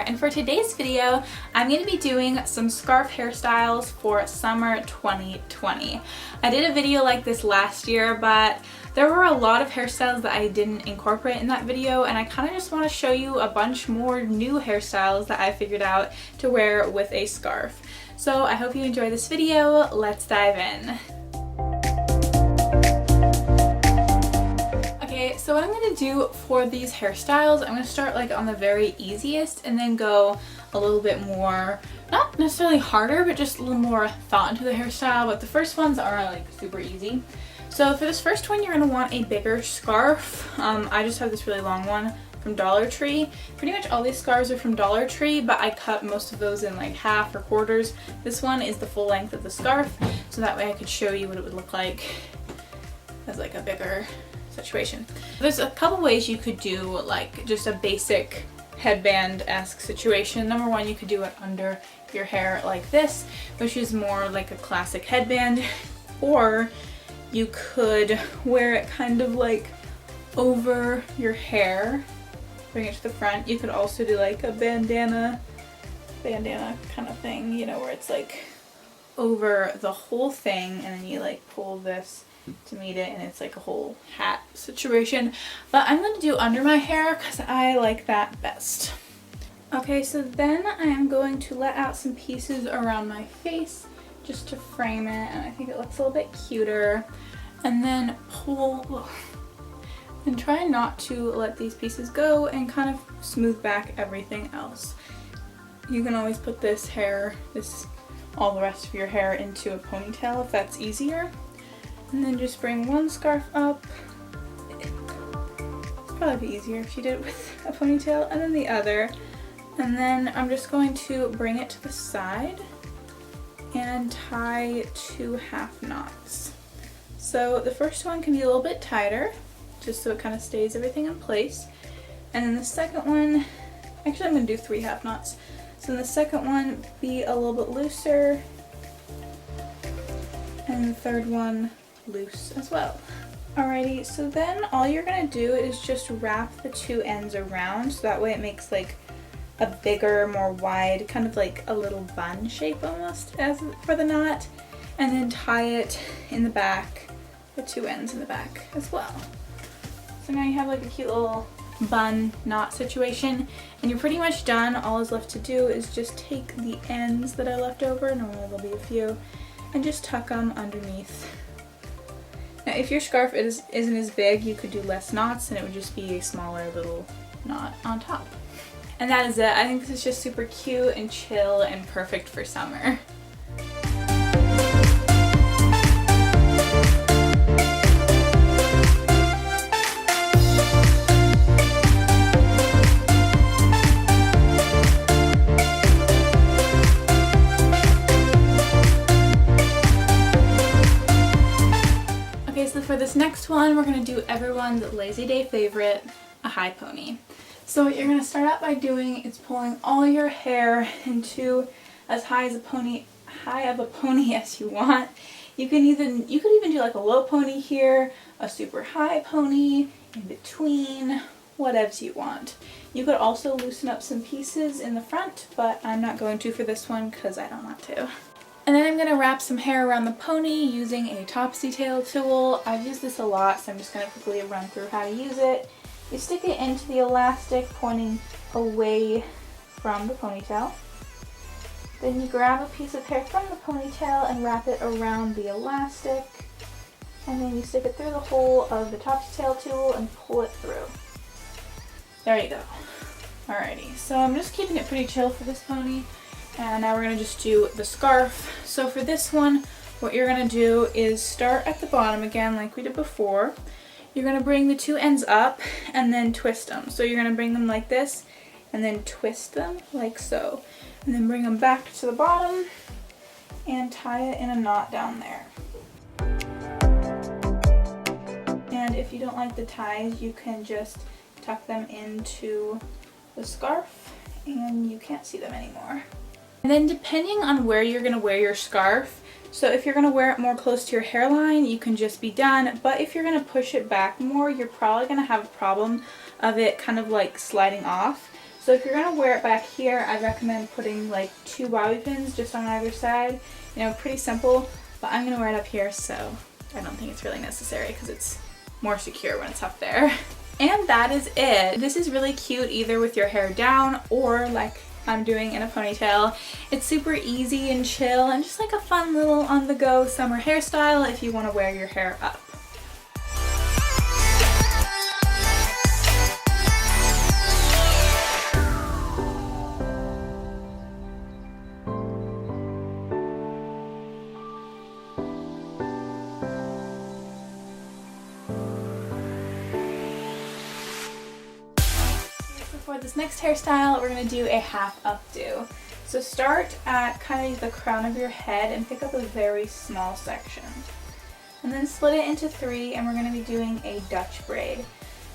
and for today's video I'm going to be doing some scarf hairstyles for summer 2020. I did a video like this last year, but there were a lot of hairstyles that I didn't incorporate in that video, and I kind of just want to show you a bunch more new hairstyles that I figured out to wear with a scarf. So I hope you enjoy this video. Let's dive in. Okay, so what I'm going to do for these hairstyles, I'm going to start like on the very easiest and then go a little bit more, not necessarily harder, but just a little more thought into the hairstyle. But the first ones are like super easy. So for this first one, you're going to want a bigger scarf. I just have this really long one from Dollar Tree. Pretty much all these scarves are from Dollar Tree, but I cut most of those in like half or quarters. This one is the full length of the scarf, so that way I could show you what it would look like as like a bigger situation. There's a couple ways you could do like just a basic headband-esque situation. Number one, you could do it under your hair like this, which is more like a classic headband, or you could wear it kind of like over your hair, bring it to the front. You could also do like a bandana kind of thing, you know, where it's like over the whole thing and then you like pull this to meet it and it's like a whole hat situation. But I'm going to do under my hair because I like that best. Okay, so then I am going to let out some pieces around my face just to frame it, and I think it looks a little bit cuter. And then pull and try not to let these pieces go and kind of smooth back everything else. You can always put this all the rest of your hair into a ponytail if that's easier. And then just bring one scarf up. It'd probably be easier if you did it with a ponytail, and then the other. And then I'm just going to bring it to the side and tie 2 half knots. So the first one can be a little bit tighter, just so it kind of stays everything in place. And then the second one, actually I'm going to do 3 half knots. So then the second one be a little bit looser, and the third one loose as well. Alrighty, so then all you're going to do is just wrap the 2 ends around, so that way it makes like a bigger, more wide, kind of like a little bun shape almost as for the knot, and then tie it in the back, the 2 ends in the back as well. So now you have like a cute little bun knot situation, and you're pretty much done. All is left to do is just take the ends that I left over, normally there'll be a few, and just tuck them underneath. Now if your scarf isn't as big, you could do less knots and it would just be a smaller little knot on top. And that is it. I think this is just super cute and chill and perfect for summer. Okay, so for this next one, we're going to do everyone's lazy day favorite, a high pony. So what you're going to start out by doing is pulling all your hair into as high of a pony as you want. You could even do like a low pony here, a super high pony, in between, whatevs you want. You could also loosen up some pieces in the front, but I'm not going to for this one because I don't want to. And then I'm going to wrap some hair around the pony using a topsy tail tool. I've used this a lot, so I'm just going to quickly run through how to use it. You stick it into the elastic pointing away from the ponytail. Then you grab a piece of hair from the ponytail and wrap it around the elastic. And then you stick it through the hole of the topsy tail tool and pull it through. There you go. Alrighty, so I'm just keeping it pretty chill for this pony. And now we're going to just do the scarf. So for this one, what you're going to do is start at the bottom again like we did before. You're going to bring the 2 ends up and then twist them. So you're going to bring them like this and then twist them like so. And then bring them back to the bottom and tie it in a knot down there. And if you don't like the ties, you can just tuck them into the scarf and you can't see them anymore. And then depending on where you're going to wear your scarf, so if you're going to wear it more close to your hairline, you can just be done. But if you're going to push it back more, you're probably going to have a problem of it kind of like sliding off. So if you're going to wear it back here, I recommend putting like 2 bobby pins just on either side. You know, pretty simple, but I'm going to wear it up here, so I don't think it's really necessary because it's more secure when it's up there. And that is it. This is really cute either with your hair down or like I'm doing in a ponytail. It's super easy and chill and just like a fun little on-the-go summer hairstyle if you want to wear your hair up. For this next hairstyle, we're going to do a half updo. So start at kind of the crown of your head and pick up a very small section. And then split it into 3 and we're going to be doing a Dutch braid.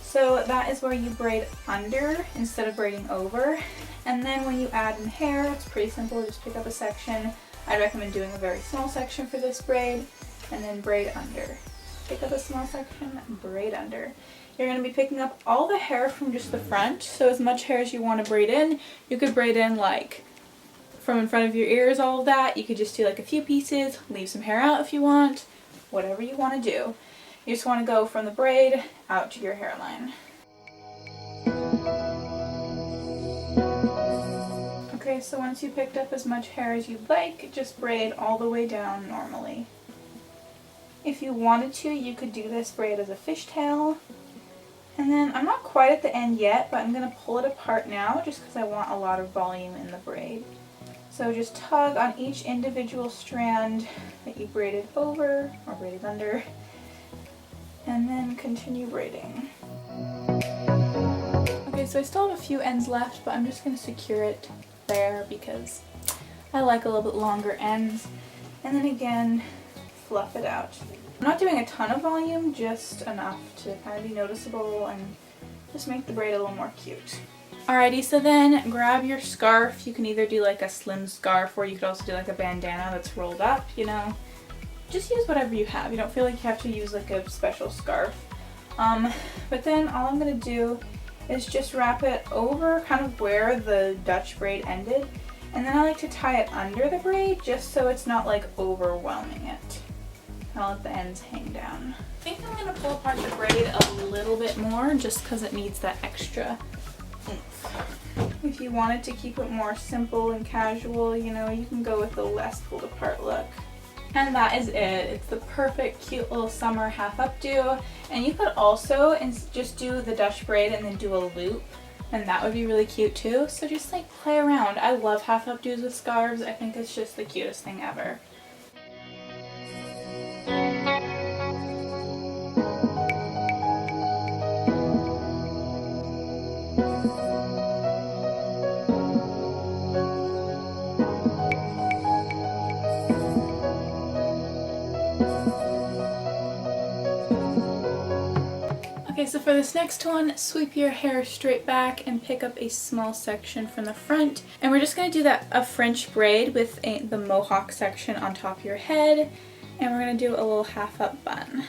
So that is where you braid under instead of braiding over. And then when you add in hair, it's pretty simple, just pick up a section. I recommend doing a very small section for this braid and then braid under. Pick up a small section, braid under. You're going to be picking up all the hair from just the front, so as much hair as you want to braid in. You could braid in like from in front of your ears, all of that. You could just do like a few pieces, leave some hair out if you want, whatever you want to do. You just want to go from the braid out to your hairline. Okay, so once you picked up as much hair as you'd like, just braid all the way down normally. If you wanted to, you could do this braid as a fishtail. And then I'm not quite at the end yet, but I'm going to pull it apart now just because I want a lot of volume in the braid. So just tug on each individual strand that you braided over or braided under, and then continue braiding. Okay, so I still have a few ends left, but I'm just going to secure it there because I like a little bit longer ends. And then again, fluff it out. I'm not doing a ton of volume, just enough to kind of be noticeable and just make the braid a little more cute. Alrighty, so then grab your scarf. You can either do like a slim scarf or you could also do like a bandana that's rolled up, you know. Just use whatever you have. You don't feel like you have to use like a special scarf. But then all I'm going to do is just wrap it over kind of where the Dutch braid ended. And then I like to tie it under the braid just so it's not like overwhelming it. I'll let the ends hang down. I think I'm going to pull apart the braid a little bit more just because it needs that extra oomph. If you wanted to keep it more simple and casual, you know, you can go with the less pulled apart look. And that is it. It's the perfect cute little summer half updo. And you could also just do the Dutch braid and then do a loop, and that would be really cute too. So just like play around. I love half updos with scarves. I think it's just the cutest thing ever. Okay, so for this next one, sweep your hair straight back and pick up a small section from the front. And we're just going to do a French braid with the mohawk section on top of your head. And we're going to do a little half up bun.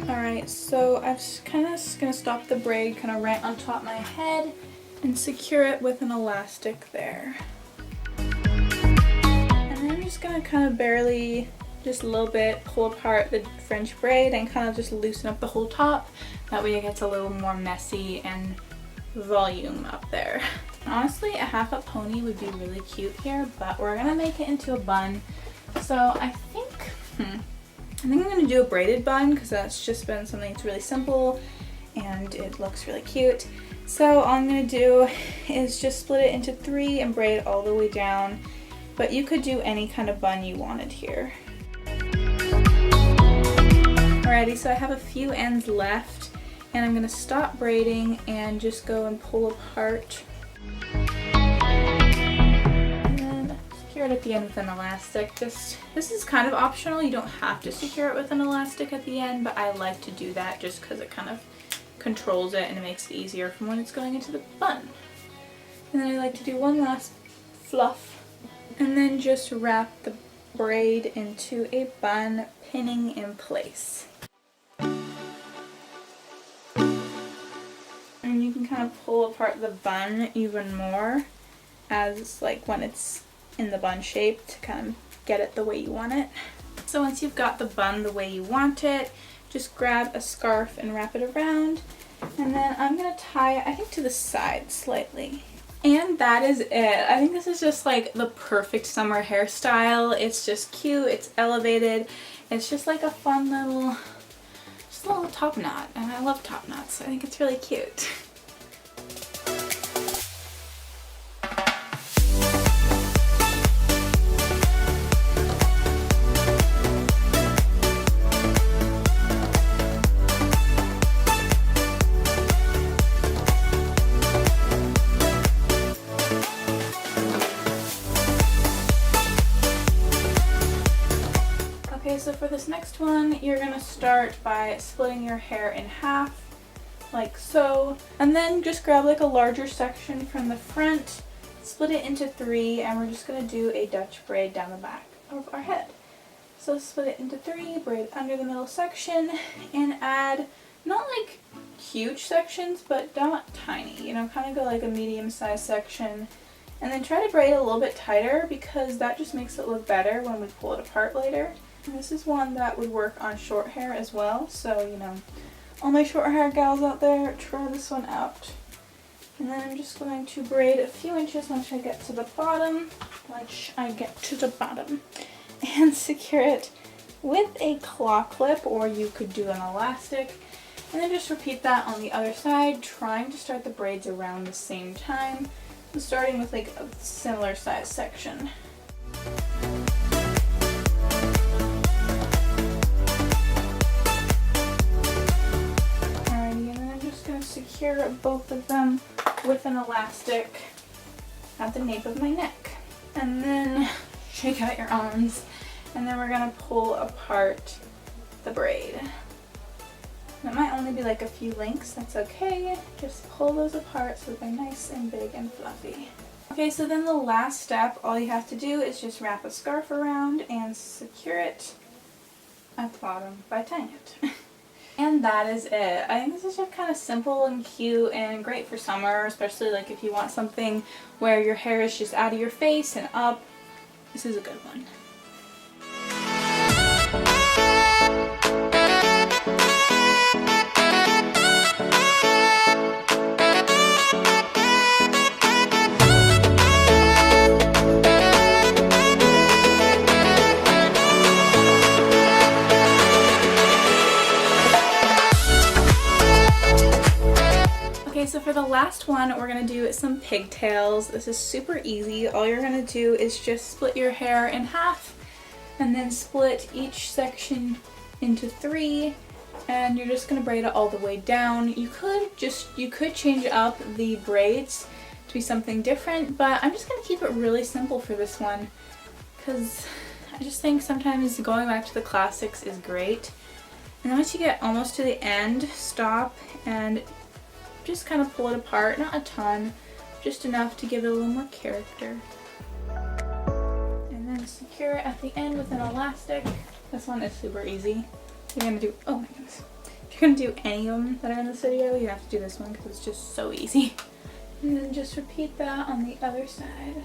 Alright, so I'm just kind of going to stop the braid kind of right on top of my head and secure it with an elastic there. I'm just going to kind of barely, just a little bit, pull apart the French braid and kind of just loosen up the whole top. That way it gets a little more messy and volume up there. Honestly, a half up pony would be really cute here, but we're going to make it into a bun. So I think I'm going to do a braided bun because that's just been something that's really simple and it looks really cute. So all I'm going to do is just split it into 3 and braid all the way down. But you could do any kind of bun you wanted here. Alrighty, so I have a few ends left and I'm going to stop braiding and just go and pull apart. And then secure it at the end with an elastic. This is kind of optional. You don't have to secure it with an elastic at the end, but I like to do that just because it kind of controls it and it makes it easier from when it's going into the bun. And then I like to do one last fluff. And then just wrap the braid into a bun, pinning in place. And you can kind of pull apart the bun even more as like when it's in the bun shape to kind of get it the way you want it. So once you've got the bun the way you want it, just grab a scarf and wrap it around. And then I'm going to tie it, I think, to the side slightly. And that is it. I think this is just like the perfect summer hairstyle. It's just cute, it's elevated. It's just like a fun little, just a little top knot. And I love top knots. I think it's really cute. Okay, so for this next one, you're gonna start by splitting your hair in half, like so, and then just grab like a larger section from the front, split it into 3, and we're just gonna do a Dutch braid down the back of our head. So split it into 3, braid under the middle section, and add not like huge sections, but not tiny, you know, kind of go like a medium-sized section, and then try to braid a little bit tighter because that just makes it look better when we pull it apart later. And this is one that would work on short hair as well, so you know, all my short hair gals out there, try this one out. And then I'm just going to braid a few inches once I get to the bottom, and secure it with a claw clip, or you could do an elastic, and then just repeat that on the other side, trying to start the braids around the same time, so starting with like a similar size section. Secure both of them with an elastic at the nape of my neck, and then shake out your arms, and then we're gonna pull apart the braid. It might only be like a few links, that's okay, just pull those apart so they're nice and big and fluffy. Okay, so then the last step, all you have to do is just wrap a scarf around and secure it at the bottom by tying it. And that is it. I think this is just kind of simple and cute and great for summer, especially like if you want something where your hair is just out of your face and up. This is a good one. So for the last one, we're going to do some pigtails. This is super easy. All you're going to do is just split your hair in half and then split each section into 3, and you're just going to braid it all the way down. You could change up the braids to be something different, but I'm just going to keep it really simple for this one because I just think sometimes going back to the classics is great. And then once you get almost to the end, stop and just kind of pull it apart, not a ton, just enough to give it a little more character. And then secure it at the end with an elastic. This one is super easy. You're gonna do, oh my goodness. If you're gonna do any of them that are in this video, you have to do this one because it's just so easy. And then just repeat that on the other side.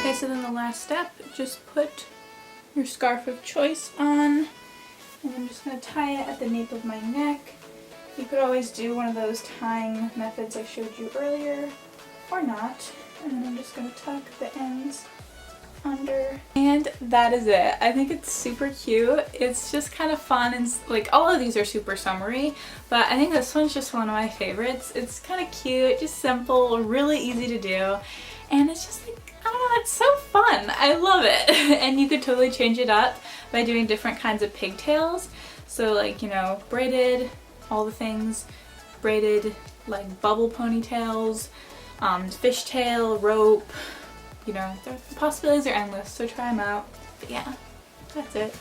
Okay, so then the last step, just put your scarf of choice on, and I'm just going to tie it at the nape of my neck. You could always do one of those tying methods I showed you earlier, or not, and then I'm just going to tuck the ends under. And that is it. I think it's super cute. It's just kind of fun, and like all of these are super summery, but I think this one's just one of my favorites. It's kind of cute, just simple, really easy to do, and it's just like, I don't know, it's so fun. I love it. And you could totally change it up by doing different kinds of pigtails. So like, you know, braided, all the things, braided like bubble ponytails, fishtail, rope, you know, the possibilities are endless, so try them out. But yeah, that's it.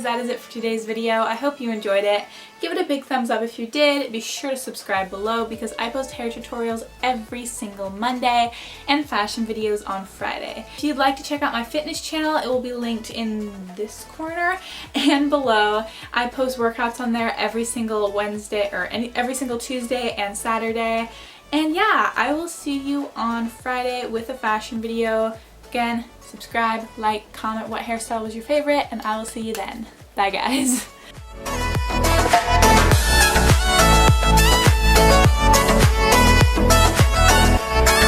that is it for today's video. I hope you enjoyed it. Give it a big thumbs up if you did. Be sure to subscribe below because I post hair tutorials every single Monday and fashion videos on Friday. If you'd like to check out my fitness channel, it will be linked in this corner and below. I post workouts on there every single Wednesday or every single Tuesday and Saturday. And yeah, I will see you on Friday with a fashion video. Again, subscribe, like, comment what hairstyle was your favorite, and I will see you then. Bye guys.